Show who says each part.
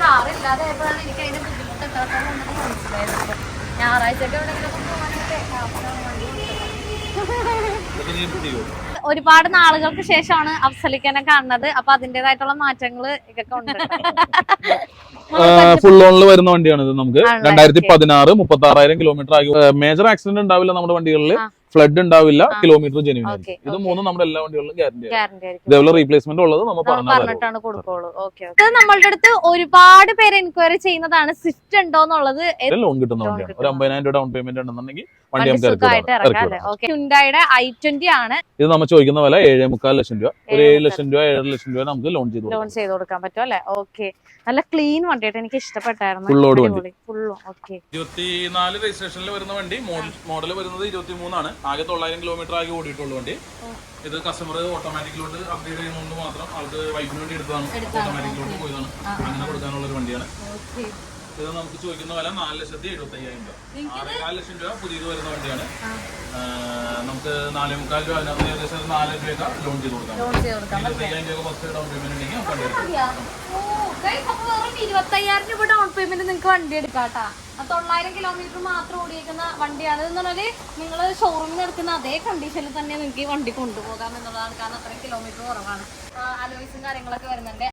Speaker 1: കാറില്ലാതെ ആയപ്പോഴാണ് എനിക്ക് അതിന്റെ ബുദ്ധിമുട്ട് എത്രത്തോളം ഉണ്ടെന്ന് മനസ്സിലായത്. ഞായറാഴ്ചയൊക്കെ എവിടെയെങ്കിലും ഒരുപാട് നാളുകൾക്ക് ശേഷമാണ് അഫ്സലിക്കനെ കാണുന്നത്. അപ്പൊ അതിന്റേതായിട്ടുള്ള മാറ്റങ്ങള് ഇതൊക്കെ ഉണ്ട്.
Speaker 2: ഫുൾ ഓണിൽ വരുന്ന വണ്ടിയാണ് ഇത്. നമുക്ക് 2016 36,000 കിലോമീറ്റർ ആയി. മേജർ ആക്സിഡന്റ് ഉണ്ടാവില്ല നമ്മുടെ വണ്ടികളിൽ, ഫ്ലഡ് ഉണ്ടാവില്ല, കിലോമീറ്റർ ജെനുവിൻ ആയിരിക്കും. ഇത് മൂന്നും നമ്മുടെ എല്ലാ വണ്ടികളിലും ഗ്യാരണ്ടി ആയിരിക്കും. ഇതേപോലെ റീപ്ലേസ്മെന്റ് ഉള്ളത് നമ്മൾ
Speaker 1: പറഞ്ഞിട്ടാണ് കൊടുക്കുള്ളൂ. നമ്മളുടെ അടുത്ത് ഒരുപാട് പേര് എൻക്വയറി ചെയ്യുന്നതാണ് സ്വിഫ്റ്റ് ഉണ്ടോ എന്നുള്ളത്.
Speaker 2: ലോൺ കിട്ടുന്ന വണ്ടിയാണ്. ഒരു 50,000 രൂപ ഡൗൺ പേയ്മെന്റ് ഉണ്ടെന്നുണ്ടെങ്കിൽ വണ്ടി നമുക്ക്
Speaker 1: ഹ്യുണ്ടായിയുടെ i20 ആണ്.
Speaker 2: ഇത് നമ്മൾ ചോദിക്കുന്ന പോലെ 7.25 ലക്ഷം രൂപ, ഒരു 7 ലക്ഷം രൂപ 7.5 ലക്ഷം രൂപ നമുക്ക് ലോൺ ചെയ്ത് കൊടുക്കാൻ
Speaker 1: പറ്റും അല്ലെ? ഓക്കെ, നല്ല ക്ലീൻ വണ്ടിയായിട്ട് എനിക്ക് ഇഷ്ടപ്പെട്ടായിരുന്നു.
Speaker 2: 24 രജിസ്ട്രേഷനിൽ വരുന്ന വണ്ടി, മോഡൽ വരുന്നത് 23 ആണ്. ആകെ 900 കിലോമീറ്റർ ആകെ ഓടിയിട്ടുള്ള വണ്ടി. ഇത് കസ്റ്റമർ ഓട്ടോമാറ്റിക്കിലോട്ട് അപ്ഗ്രേഡ് ചെയ്യുന്നതുകൊണ്ട് മാത്രം ആൾക്ക് വൈഫിന് വേണ്ടി എടുത്തതാണ്, ഓട്ടോമാറ്റിക്കിലോട്ട് പോയതാണ്. അങ്ങനെ കൊടുക്കാനുള്ള ഒരു വണ്ടിയാണ്. ഇത് നമുക്ക് ചോദിക്കുന്ന വില 4,75,000 രൂപ. 6.5 ലക്ഷം രൂപ പുതിയത് വരുന്ന വണ്ടിയാണ്. നമുക്ക് 4.25 രൂപ, അതിനകത്ത് ഏകദേശം 4 രൂപ ലോൺ ചെയ്ത് കൊടുക്കാം. 25,000 രൂപ ഫസ്റ്റ് ഡൗൺ പേയ്മെന്റ് ഉണ്ടെങ്കിൽ നമുക്ക് വണ്ടി എടുക്കാം.
Speaker 1: 25,000 രൂപ ഡൗൺ പേയ്മെന്റ് നിങ്ങൾക്ക് വണ്ടി എടുക്കാട്ടാ. 900 കിലോമീറ്റർ മാത്രം ഓടിയേക്കുന്ന വണ്ടിയാണ്. എന്ന് പറഞ്ഞാല് നിങ്ങൾ ഷോറൂമിൽ എടുക്കുന്ന അതേ കണ്ടീഷനിൽ തന്നെ നിങ്ങൾക്ക് ഈ വണ്ടി കൊണ്ടുപോകാം എന്നുള്ളതാണ്. കാരണം അത്രയും കിലോമീറ്റർ കുറവാണ്. അലോയ്സും കാര്യങ്ങളൊക്കെ വരുന്നുണ്ട്.